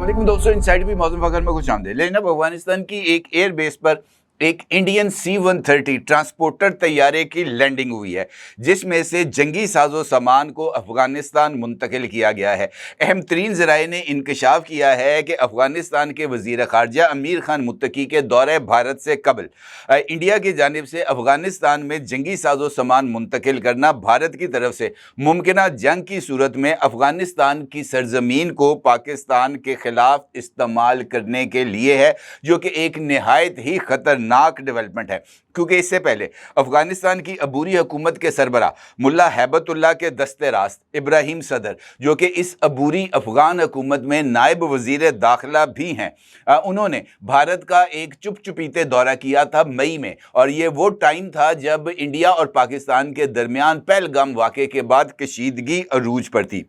वालेकुम दोस्तों, इनसाइड भी मौसम फखर में खुश आमदीद। लेकिन अब अफगानिस्तान की एक एयर बेस पर एक इंडियन C-130 ट्रांसपोर्टर तैयारे की लैंडिंग हुई है, जिसमें से जंगी साजो सामान को अफगानिस्तान मुंतकिल किया गया है। अहम तरीन ज़राए ने इंकशाफ किया है कि अफगानिस्तान के वज़ीर ख़ारजा अमीर खान मुत्तकी के दौरे भारत से कबल इंडिया की जानिब से अफगानिस्तान में जंगी साजो सामान मुंतकिल करना भारत की तरफ से मुमकिन जंग की सूरत में अफगानिस्तान की सरजमीन को पाकिस्तान के खिलाफ इस्तेमाल करने के लिए है, जो कि एक नहायत ही खतरनाक डेवलपमेंट है। क्योंकि इससे पहले अफगानिस्तान की अबूरी हुकूमत के सरबरा मुल्ला हैबतुल्लाह के दस्ते रास्त इब्राहिम सदर, जो कि इस अबूरी अफगान हुकूमत में नायब वजीर दाखिला भी हैं, उन्होंने भारत का एक चुप चुपीते दौरा किया था मई में। और ये वो टाइम था जब इंडिया और पाकिस्तान के दरमियान पहलगाम वाक़े के बाद कशीदगी अरूज पर थी।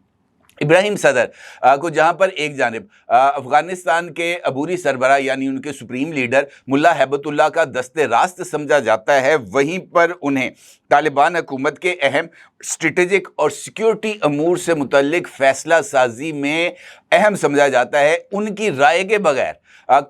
इब्राहिम सदर को जहां पर एक जानिब अफगानिस्तान के अबूरी सरबरा यानी उनके सुप्रीम लीडर मुल्ला हैबतुल्लाह का दस्ते रास्त समझा जाता है, वहीं पर उन्हें तालिबान हुकूमत के अहम स्ट्रेटेजिक और सिक्योरिटी अमूर से मुतल्लिक फ़ैसला साजी में अहम समझा जाता है। उनकी राय के बगैर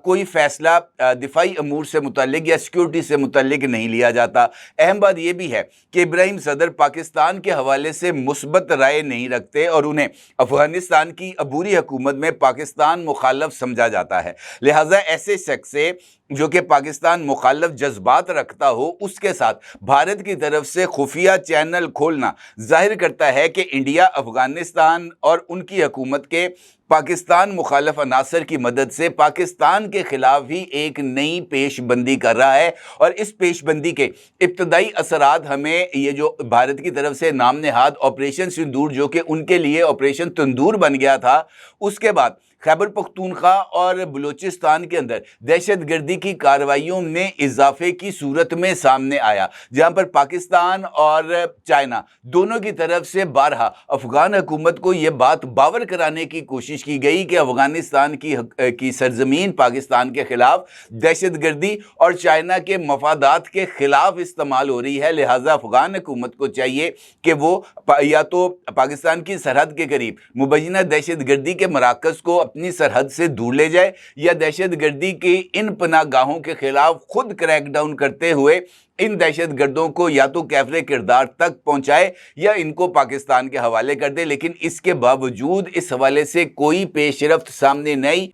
कोई फ़ैसला दिफाई अमूर से मुतल्लिक या सिक्योरिटी से मुतल्लिक नहीं लिया जाता। अहम बात यह भी है कि इब्राहिम सदर पाकिस्तान के हवाले से मुस्बत राय नहीं रखते और उन्हें अफगानिस्तान की अबूरी हुकूमत में पाकिस्तान मुखालफ समझा जाता है। लिहाजा ऐसे शख्स से जो कि पाकिस्तान मुखालफ जज्बात रखता हो, उसके साथ भारत की तरफ से खुफिया चैनल खोलना जाहिर करता है कि इंडिया अफगानिस्तान और उनकी हुकूमत के पाकिस्तान मुखालफ अनासर की मदद से पाकिस्तान के खिलाफ ही एक नई पेशबंदी कर रहा है। और इस पेशबंदी के इब्तदाई असरात हमें ये जो भारत की तरफ से नाम नहाद ऑपरेशन सिंदूर, जो कि उनके लिए ऑपरेशन तंदूर बन गया था, उसके बाद खैबर पख्तूनख्वा और बलूचिस्तान के अंदर दहशत गर्दी की कार्रवाइयों में इजाफे की सूरत में सामने आया, जहां पर पाकिस्तान और चाइना दोनों की तरफ से बारहा अफगान हुकूमत को यह बात बावर कराने की कोशिश की गई कि अफगानिस्तान की सरजमीन पाकिस्तान के खिलाफ दहशत गर्दी और चाइना के मफादात के खिलाफ इस्तेमाल हो रही है। लिहाजा अफगान हुकूमत को चाहिए कि वो या तो पाकिस्तान की सरहद के करीब मुबैना दहशत गर्दी के मराकज़ को अपनी सरहद से दूर ले जाए, या दहशत गर्दी की इन पनागाहों के खिलाफ खुद क्रैकडाउन करते हुए इन दहशत गर्दों को या तो कैफरे किरदार तक पहुंचाए या इनको पाकिस्तान के हवाले कर दे। लेकिन इसके बावजूद इस हवाले से कोई पेशरफ्त सामने नहीं।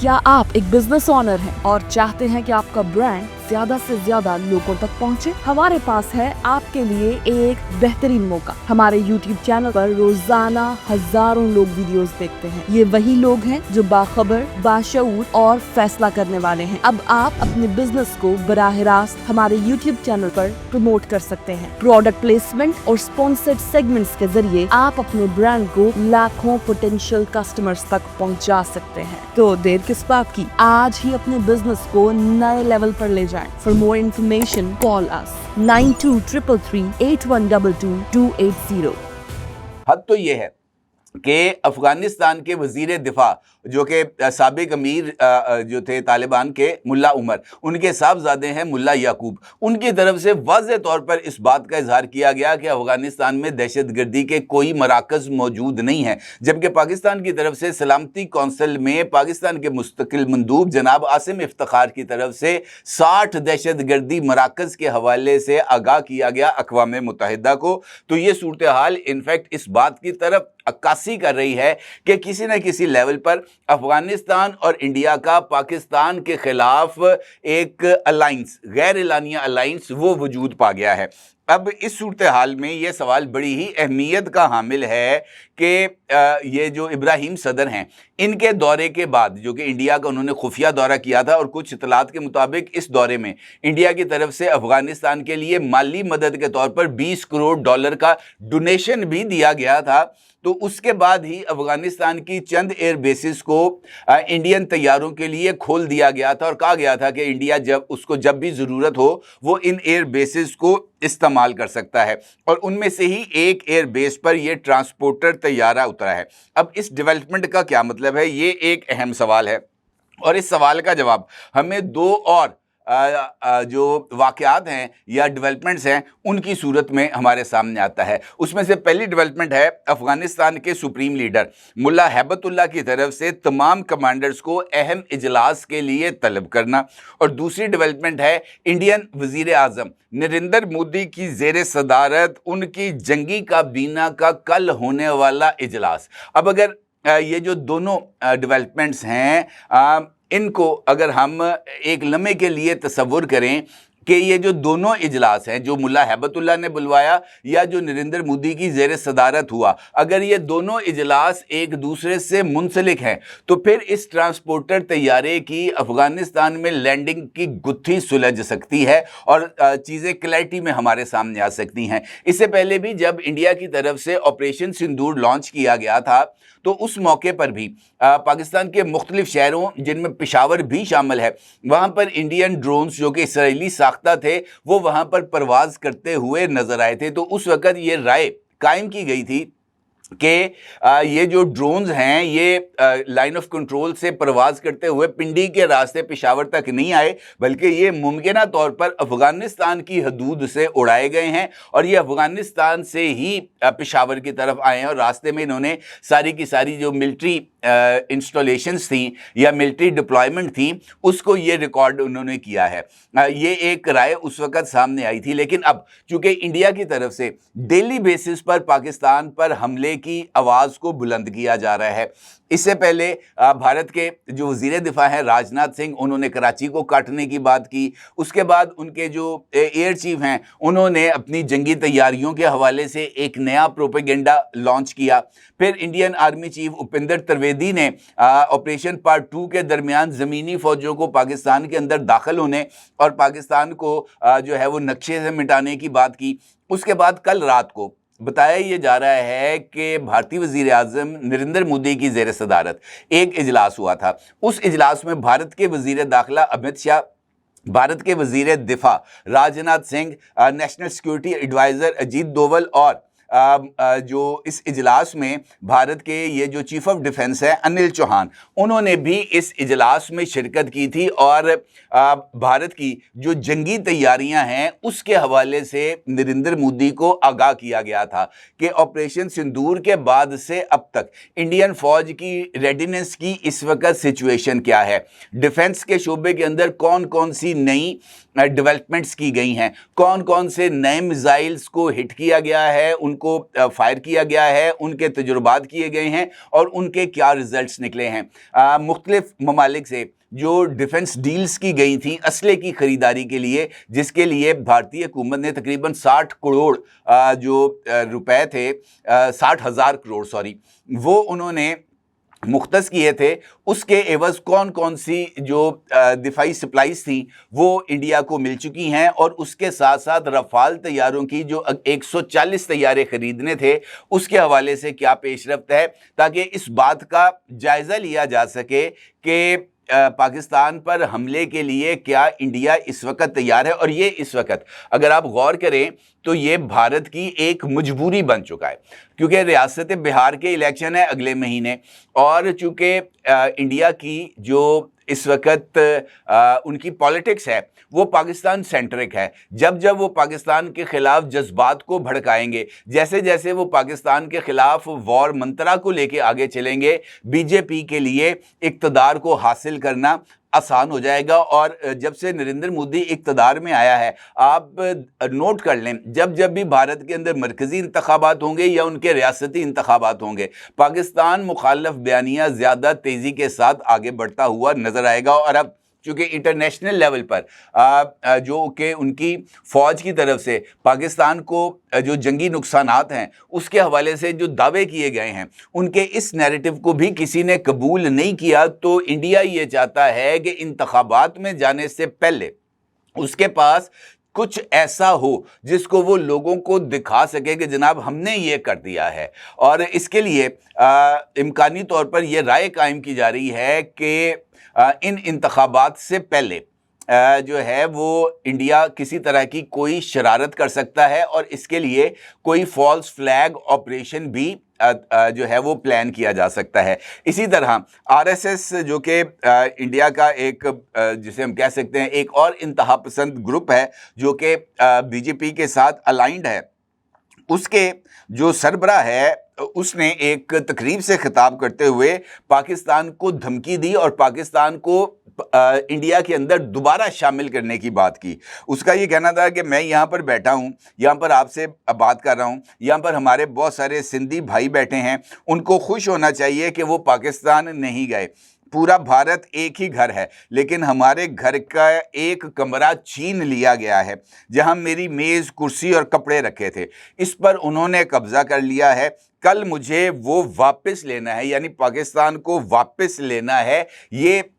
क्या आप एक बिजनेस ओनर हैं और चाहते हैं कि आपका ब्रांड ज्यादा से ज्यादा लोगों तक पहुंचे? हमारे पास है आपके लिए एक बेहतरीन मौका। हमारे YouTube चैनल पर रोजाना हजारों लोग वीडियोस देखते हैं। ये वही लोग हैं जो बाखबर, बाशऊर और फैसला करने वाले हैं। अब आप अपने बिजनेस को बराह रास्त हमारे YouTube चैनल पर प्रमोट कर सकते हैं। प्रोडक्ट प्लेसमेंट और स्पॉन्सर्ड सेगमेंट्स के जरिए आप अपने ब्रांड को लाखों पोटेंशियल कस्टमर्स तक पहुंचा सकते हैं। तो देर किस बात की, आज ही अपने बिजनेस को नए लेवल पर ले जाएं। For more information, call us 923338122280। हद तो ये है कि अफगानिस्तान के वजीर दिफा जो कि साबिक अमीर जो थे तालिबान के मुल्ला उमर, उनके साहबजादे हैं मुल्ला याकूब, उनकी तरफ से वाज़ेह तौर पर इस बात का इजहार किया गया कि अफगानिस्तान में दहशत गर्दी के कोई मराकज़ मौजूद नहीं है। जबकि पाकिस्तान की तरफ से सलामती कौंसिल में पाकिस्तान के मुस्तकिल मंदूब जनाब आसिम इफ्तिखार की तरफ से 60 दहशत गर्दी मराकज़ के हवाले से आगाह किया गया अक़वाम मुत्तहिदा को। तो ये सूरत हाल इनफैक्ट इस बात की तरफ अक्कासी कर रही है कि किसी न किसी लेवल पर अफगानिस्तान और इंडिया का पाकिस्तान के खिलाफ एक अलाइंस, गैर एलानिया अलाइंस, वो वजूद पा गया है। अब इस सूरत हाल में ये सवाल बड़ी ही अहमियत का हामिल है कि ये जो इब्राहिम सदर हैं, इनके दौरे के बाद जो कि इंडिया का उन्होंने खुफिया दौरा किया था, और कुछ इतलात के मुताबिक इस दौरे में इंडिया की तरफ से अफगानिस्तान के लिए माली मदद के तौर पर $20 करोड़ का डोनेशन भी दिया गया था। तो उसके बाद ही अफगानिस्तान की चंद एयर बेसिस को इंडियन तैयारों के लिए खोल दिया गया था और कहा गया था कि इंडिया जब भी ज़रूरत हो वो इन एयर बेसिस को इस्तेमाल कर सकता है। और उनमें से ही एक एयर बेस पर यह ट्रांसपोर्टर तैयारा उतरा है। अब इस डेवलपमेंट का क्या मतलब है, ये एक अहम सवाल है, और इस सवाल का जवाब हमें दो और जो वाक़यात हैं या डेवलपमेंट्स हैं उनकी सूरत में हमारे सामने आता है। उसमें से पहली डेवलपमेंट है अफ़गानिस्तान के सुप्रीम लीडर मुल्ला हैबतुल्लाह की तरफ से तमाम कमांडर्स को अहम इजलास के लिए तलब करना, और दूसरी डेवलपमेंट है इंडियन वज़ीर आज़म नरेंद्र मोदी की ज़ेर सदारत उनकी जंगी काबीना का कल होने वाला इजलास। अब अगर ये जो दोनों डेवलपमेंट्स हैं इनको अगर हम एक लम्हे के लिए तसव्वुर करें कि ये जो दोनों इजलास हैं जो मुल्ला हैबतुल्लाह ने बुलवाया या जो नरेंद्र मोदी की ज़ेर सदारत हुआ, अगर ये दोनों इजलास एक दूसरे से मुंसलिक हैं तो फिर इस ट्रांसपोर्टर तैयारे की अफ़गानिस्तान में लैंडिंग की गुत्थी सुलझ सकती है और चीज़ें क्लैरिटी में हमारे सामने आ सकती हैं। इससे पहले भी जब इंडिया की तरफ से ऑपरेशन सिंदूर लॉन्च किया गया था तो उस मौके पर भी पाकिस्तान के मुख्तलिफ शहरों जिनमें पेशावर भी शामिल है वहाँ पर इंडियन ड्रोन्स जो कि इसराइली साख्ता थे वो वहाँ पर परवाज करते हुए नजर आए थे। तो उस वक़्त ये राय कायम की गई थी कि ये जो ड्रोन्स हैं ये लाइन ऑफ कंट्रोल से परवाज़ करते हुए पिंडी के रास्ते पेशावर तक नहीं आए, बल्कि ये मुमकिना तौर पर अफ़गानिस्तान की हदूद से उड़ाए गए हैं और ये अफ़गानिस्तान से ही पेशावर की तरफ आए हैं और रास्ते में इन्होंने सारी की सारी जो मिलिट्री इंस्टॉलेशंस थी या मिलिट्री डिप्लॉयमेंट थी उसको ये रिकॉर्ड उन्होंने किया है। ये एक राय उस वक़्त सामने आई थी, लेकिन अब चूँकि इंडिया की तरफ से डेली बेसिस पर पाकिस्तान पर हमले की आवाज़ को बुलंद किया जा रहा है। इससे पहले भारत के जो वज़ीर दिफा हैं राजनाथ सिंह, उन्होंने कराची को काटने की बात की। उसके बाद उनके जो एयर चीफ हैं उन्होंने अपनी जंगी तैयारियों के हवाले से एक नया प्रोपेगेंडा लॉन्च किया। फिर Indian army chief Upendra Trivedi ने ऑपरेशन पार्ट 2 के दरमियान ज़मीनी फ़ौजों को पाकिस्तान के अंदर दाखिल होने और पाकिस्तान को जो है वो नक्शे से मिटाने की बात की। उसके बाद कल रात को बताया ये जा रहा है कि भारतीय वज़ीर आज़म नरेंद्र मोदी की ज़ेर सदारत एक इजलास हुआ था। उस इजलास में भारत के वज़ीर दाखिला अमित शाह, भारत के वज़ीर दिफा Rajnath Singh, national security adviser Ajit Doval और जो इस इजलास में भारत के ये जो चीफ ऑफ डिफेंस है अनिल चौहान, उन्होंने भी इस इजलास में शिरकत की थी और भारत की जो जंगी तैयारियां हैं उसके हवाले से नरेंद्र मोदी को आगाह किया गया था कि ऑपरेशन सिंदूर के बाद से अब तक इंडियन फ़ौज की रेडीनेस की इस वक्त सिचुएशन क्या है, डिफेंस के शोबे के अंदर कौन कौन सी नई डेवलपमेंट्स की गई हैं, कौन कौन से नए मिसाइल्स को हिट किया गया है, उनको फायर किया गया है, उनके तजुर्बात किए गए हैं और उनके क्या रिजल्ट्स निकले हैं। मुख्तलिफ ममालिक से जो डिफेंस डील्स की गई थी असले की ख़रीदारी के लिए, जिसके लिए भारतीय हुकूमत ने तकरीबन 60 करोड़ जो रुपए थे, 60,000 करोड़ सॉरी, वो उन्होंने मुख्तस किए थे, उसके एवज़ कौन कौन सी जो दिफाई सप्लाईज थी वो इंडिया को मिल चुकी हैं और उसके साथ साथ रफ़ाल तैयारों की जो 140 तैयारे ख़रीदने थे उसके हवाले से क्या पेशरफ्त है, ताकि इस बात का जायज़ा लिया जा सके कि पाकिस्तान पर हमले के लिए क्या इंडिया इस वक्त तैयार है। और ये इस वक्त अगर आप गौर करें तो ये भारत की एक मजबूरी बन चुका है, क्योंकि रियासत बिहार के इलेक्शन है अगले महीने और चूँकि इंडिया की जो इस वक्त उनकी पॉलिटिक्स है वो पाकिस्तान सेंट्रिक है। जब जब वो पाकिस्तान के ख़िलाफ़ जज्बात को भड़काएंगे, जैसे जैसे वो पाकिस्तान के ख़िलाफ़ वॉर मंत्रा को लेके आगे चलेंगे, बीजेपी के लिए इक़्तिदार को हासिल करना आसान हो जाएगा। और जब से नरेंद्र मोदी इक़्तिदार में आया है, आप नोट कर लें, जब जब भी भारत के अंदर मरकज़ी इंतखाबात होंगे या उनके रियासती इंतखाबात होंगे, पाकिस्तान मुखालफ बयानिया ज़्यादा तेज़ी के साथ आगे बढ़ता हुआ नज़र आएगा। और अब चूँकि इंटरनेशनल लेवल पर जो कि उनकी फ़ौज की तरफ से पाकिस्तान को जो जंगी नुकसानात हैं उसके हवाले से जो दावे किए गए हैं, उनके इस नैरेटिव को भी किसी ने कबूल नहीं किया। तो इंडिया ये चाहता है कि इंतखाबात में जाने से पहले उसके पास कुछ ऐसा हो जिसको वो लोगों को दिखा सके कि जनाब हमने ये कर दिया है। और इसके लिए इम्कानी तौर पर यह राय कायम की जा रही है कि इन इंतखाबात से पहले जो है वो इंडिया किसी तरह की कोई शरारत कर सकता है और इसके लिए कोई फॉल्स फ्लैग ऑपरेशन भी जो है वो प्लान किया जा सकता है। इसी तरह आरएसएस जो कि इंडिया का एक जिसे हम कह सकते हैं एक और इंतहा पसंद ग्रुप है जो कि बीजेपी के साथ अलाइंड है, उसके जो सरबराह है उसने एक तकरीब से खिताब करते हुए पाकिस्तान को धमकी दी और पाकिस्तान को इंडिया के अंदर दोबारा शामिल करने की बात की। उसका ये कहना था कि मैं यहाँ पर बैठा हूँ, यहाँ पर आपसे बात कर रहा हूँ, यहाँ पर हमारे बहुत सारे सिंधी भाई बैठे हैं, उनको खुश होना चाहिए कि वो पाकिस्तान नहीं गए। पूरा भारत एक ही घर है, लेकिन हमारे घर का एक कमरा छीन लिया गया है जहां मेरी मेज़, कुर्सी और कपड़े रखे थे, इस पर उन्होंने कब्जा कर लिया है। कल मुझे वो वापस लेना है, यानी पाकिस्तान को वापस लेना है। ये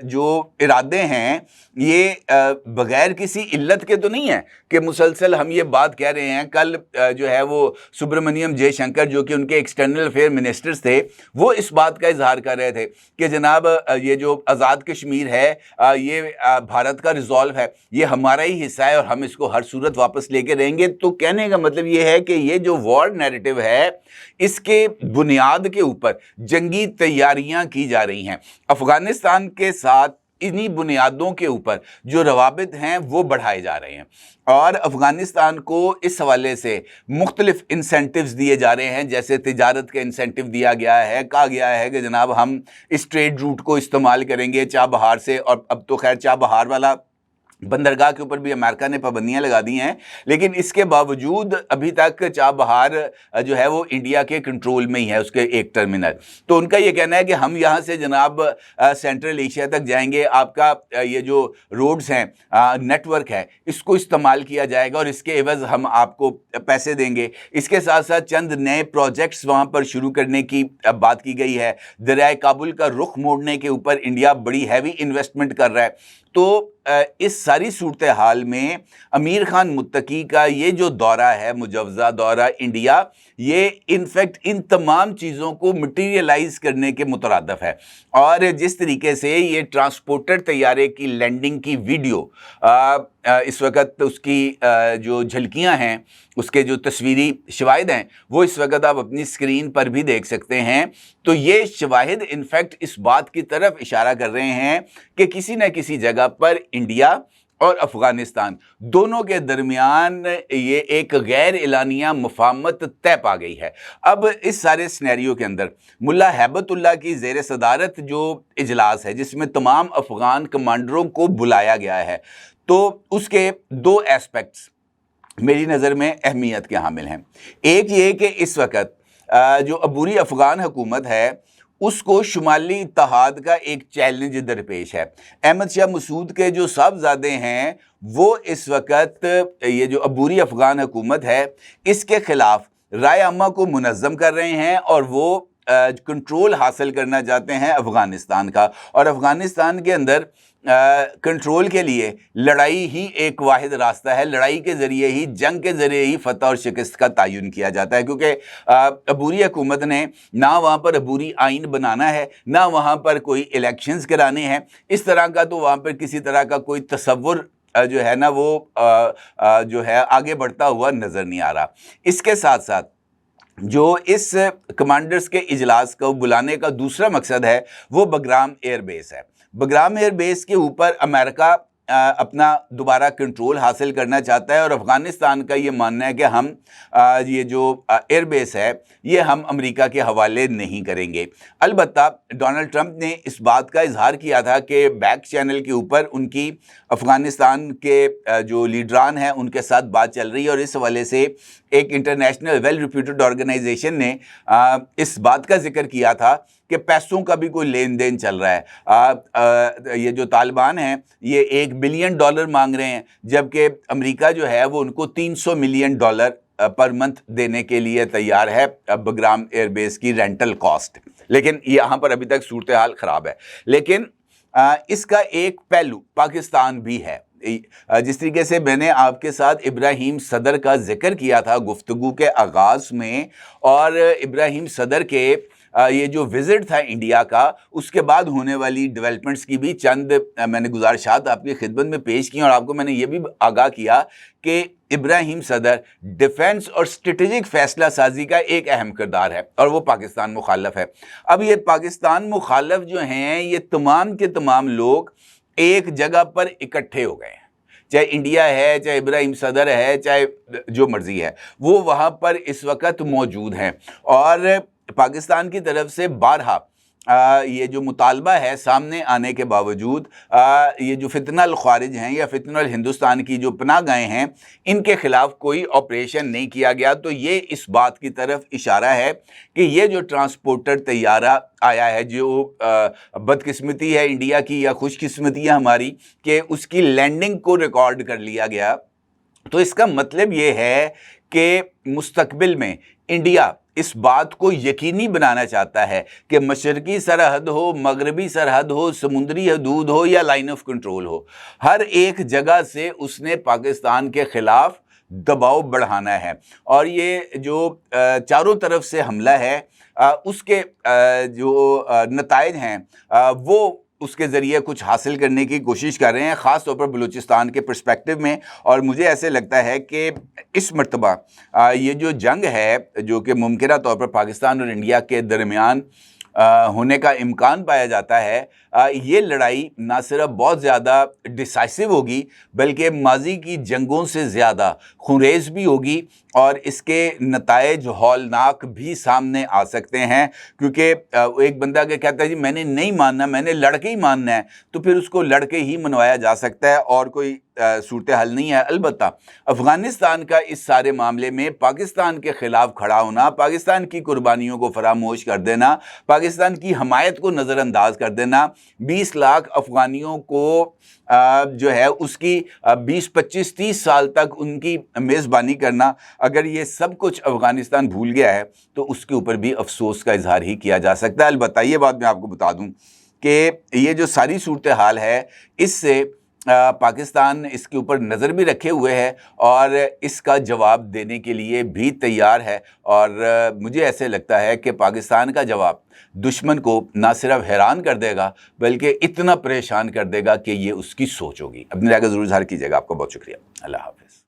जो इरादे हैं ये बगैर किसी इल्लत के तो नहीं है कि मुसलसल हम ये बात कह रहे हैं। कल जो है वो सुब्रमण्यम जयशंकर जो कि उनके एक्सटर्नल अफेयर मिनिस्टर्स थे, वो इस बात का इजहार कर रहे थे कि जनाब ये जो आज़ाद कश्मीर है ये भारत का रिजॉल्व है, ये हमारा ही हिस्सा है और हम इसको हर सूरत वापस लेके रहेंगे। तो कहने का मतलब ये है कि ये जो वॉर नैरेटिव है इसके बुनियाद के ऊपर जंगी तैयारियां की जा रही हैं। अफगानिस्तान के साथ इन्हीं बुनियादों के ऊपर जो रवाबित हैं वो बढ़ाए जा रहे हैं और अफगानिस्तान को इस हवाले से मुख्तलिफ इंसेंटिव्स दिए जा रहे हैं। जैसे तिजारत के इंसेंटिव दिया गया है, कहा गया है कि जनाब हम इस ट्रेड रूट को इस्तेमाल करेंगे चाबहार से, और अब तो खैर चाबहार वाला बंदरगाह के ऊपर भी अमेरिका ने पाबंदियां लगा दी हैं, लेकिन इसके बावजूद अभी तक चाबहार जो है वो इंडिया के कंट्रोल में ही है, उसके एक टर्मिनल। तो उनका ये कहना है कि हम यहाँ से जनाब सेंट्रल एशिया तक जाएंगे, आपका ये जो रोड्स हैं, नेटवर्क है, इसको इस्तेमाल किया जाएगा और इसके एवज हम आपको पैसे देंगे। इसके साथ साथ चंद नए प्रोजेक्ट्स वहाँ पर शुरू करने की बात की गई है। दरियाए काबुल का रुख मोड़ने के ऊपर इंडिया बड़ी हैवी इन्वेस्टमेंट कर रहा है। तो इस सारी सूरत हाल में अमीर खान मुत्तकी का ये जो दौरा है, मुजवज़ा दौरा इंडिया, ये इनफैक्ट इन तमाम चीज़ों को मटीरियलाइज करने के मुतरादफ है। और जिस तरीके से ये ट्रांसपोर्टर तैयारे की लैंडिंग की वीडियो इस वक्त उसकी जो झलकियां हैं, उसके जो तस्वीरी शवाहिद हैं, वो इस वक्त आप अपनी स्क्रीन पर भी देख सकते हैं। तो ये शवाहिद इनफैक्ट इस बात की तरफ इशारा कर रहे हैं कि किसी न किसी जगह पर इंडिया और अफगानिस्तान दोनों के दरमियान ये एक गैर एलानिया मुफाहमत तय पा गई है। अब इस सारे सिनेरियो के अंदर मुल्ला हैबतुल्लाह की ज़ेर सदारत जो इजलास है, जिसमें तमाम अफगान कमांडरों को बुलाया गया है, तो उसके दो एस्पेक्ट्स मेरी नज़र में अहमियत के हामिल हैं। एक ये कि इस वक्त जो अबूरी अफगान हुकूमत है उसको शुमाली इत्तेहाद का एक चैलेंज दरपेश है। अहमद शाह मसूद के जो साहबजादे हैं वो इस वक्त ये जो अबूरी अफगान हुकूमत है इसके ख़िलाफ़ राय आमा को मुनज़्ज़म कर रहे हैं और वो कंट्रोल हासिल करना चाहते हैं अफ़गानिस्तान का। और अफ़गानिस्तान के अंदर कंट्रोल के लिए लड़ाई ही एक वाहिद रास्ता है। लड़ाई के ज़रिए ही, जंग के ज़रिए ही फ़तह और शिकस्त का तयन किया जाता है, क्योंकि अबूरी हुकूमत ने ना वहाँ पर अबूरी आइन बनाना है, ना वहाँ पर कोई इलेक्शंस कराने हैं। इस तरह का तो वहाँ पर किसी तरह का कोई तसव्वुर जो है ना वो जो है आगे बढ़ता हुआ नज़र नहीं आ रहा। इसके साथ साथ जो इस कमांडर्स के इजलास को बुलाने का दूसरा मकसद है वो बगराम एयर बेस है। बगराम एयर बेस के ऊपर अमेरिका अपना दोबारा कंट्रोल हासिल करना चाहता है और अफ़गानिस्तान का ये मानना है कि हम ये जो एयर बेस है ये हम अमेरिका के हवाले नहीं करेंगे। अलबत्ता डोनाल्ड ट्रंप ने इस बात का इजहार किया था कि बैक चैनल के ऊपर उनकी अफ़गानिस्तान के जो लीडरान हैं उनके साथ बात चल रही है और इस हवाले से एक इंटरनेशनल वेल रिप्यूटेड ऑर्गेनाइजेशन ने इस बात का जिक्र किया था कि पैसों का भी कोई लेन देन चल रहा है। ये जो तालिबान हैं ये $1 बिलियन मांग रहे हैं, जबकि अमेरिका जो है वो उनको $300 मिलियन पर मंथ देने के लिए तैयार है बगराम एयरबेस की रेंटल कॉस्ट। लेकिन यहाँ पर अभी तक सूरत हाल ख़राब है। लेकिन इसका एक पहलू पाकिस्तान भी है। जिस तरीके से मैंने आपके साथ इब्राहिम सदर का जिक्र किया था गुफ्तगू के आगाज़ में, और इब्राहिम सदर के ये जो विज़िट था इंडिया का, उसके बाद होने वाली डेवलपमेंट्स की भी चंद मैंने गुजारिशात आपकी खिदमत में पेश की, और आपको मैंने ये भी आगाह किया कि इब्राहिम सदर डिफेंस और स्ट्रेटेजिक फैसला साजी का एक अहम किरदार है और वो पाकिस्तान मुखालफ है। अब ये पाकिस्तान मुखालफ जो हैं, ये तमाम के तमाम लोग एक जगह पर इकट्ठे हो गए हैं, चाहे इंडिया है, चाहे इब्राहिम सदर है, चाहे जो मर्जी है, वो वहाँ पर इस वक्त मौजूद हैं। और पाकिस्तान की तरफ से बारहा ये जो मुतालबा है सामने आने के बावजूद ये जो फितनल ख्वारिज हैं या फितनल हिंदुस्तान की जो पनाहगाहें हैं, इनके ख़िलाफ़ कोई ऑपरेशन नहीं किया गया। तो ये इस बात की तरफ इशारा है कि ये जो ट्रांसपोर्टर तैयारा आया है, जो बदकिस्मती है इंडिया की या खुशकिस्मती है हमारी कि उसकी लैंडिंग को रिकॉर्ड कर लिया गया, तो इसका मतलब ये है कि मुस्तकबिल में इंडिया इस बात को यकीनी बनाना चाहता है कि मशरकी सरहद हो, मगरबी सरहद हो, समुद्री हदूद हो या लाइन ऑफ कंट्रोल हो, हर एक जगह से उसने पाकिस्तान के ख़िलाफ़ दबाव बढ़ाना है। और ये जो चारों तरफ से हमला है उसके जो नताइज हैं वो उसके ज़रिए कुछ हासिल करने की कोशिश कर रहे हैं, ख़ास तौर पर बलूचिस्तान के पर्सपेक्टिव में। और मुझे ऐसे लगता है कि इस मर्तबा ये जो जंग है, जो कि मुमकिन तौर पर पाकिस्तान और इंडिया के दरमियान होने का इम्कान पाया जाता है, ये लड़ाई ना सिर्फ बहुत ज़्यादा डिसाइसिव होगी बल्कि माजी की जंगों से ज़्यादा खुरेज भी होगी और इसके नताइज हौलनाक भी सामने आ सकते हैं। क्योंकि एक बंदा के कहता है जी मैंने नहीं मानना, मैंने लड़के ही मानना है, तो फिर उसको लड़के ही मनवाया जा सकता है और कोई सूरत हाल नहीं है। अलबत्ता अफ़गानिस्तान का इस सारे मामले में पाकिस्तान के ख़िलाफ़ खड़ा होना, पाकिस्तान की कुर्बानियों को फरामोश कर देना, पाकिस्तान की हमायत को नज़रअंदाज कर देना, 20 लाख अफ़गानियों को जो है उसकी 20-25-30 साल तक उनकी मेज़बानी करना, अगर ये सब कुछ अफ़गानिस्तान भूल गया है तो उसके ऊपर भी अफसोस का इजहार ही किया जा सकता है। अलबत्ता ये बात मैं आपको बता दूं कि ये जो सारी सूरत हाल है, इससे पाकिस्तान इसके ऊपर नज़र भी रखे हुए है और इसका जवाब देने के लिए भी तैयार है। और मुझे ऐसे लगता है कि पाकिस्तान का जवाब दुश्मन को ना सिर्फ हैरान कर देगा बल्कि इतना परेशान कर देगा कि ये उसकी सोच होगी। अपनी राय का ज़रूर इज़हार कीजिएगा। आपका बहुत शुक्रिया। अल्लाह हाफ़िज़।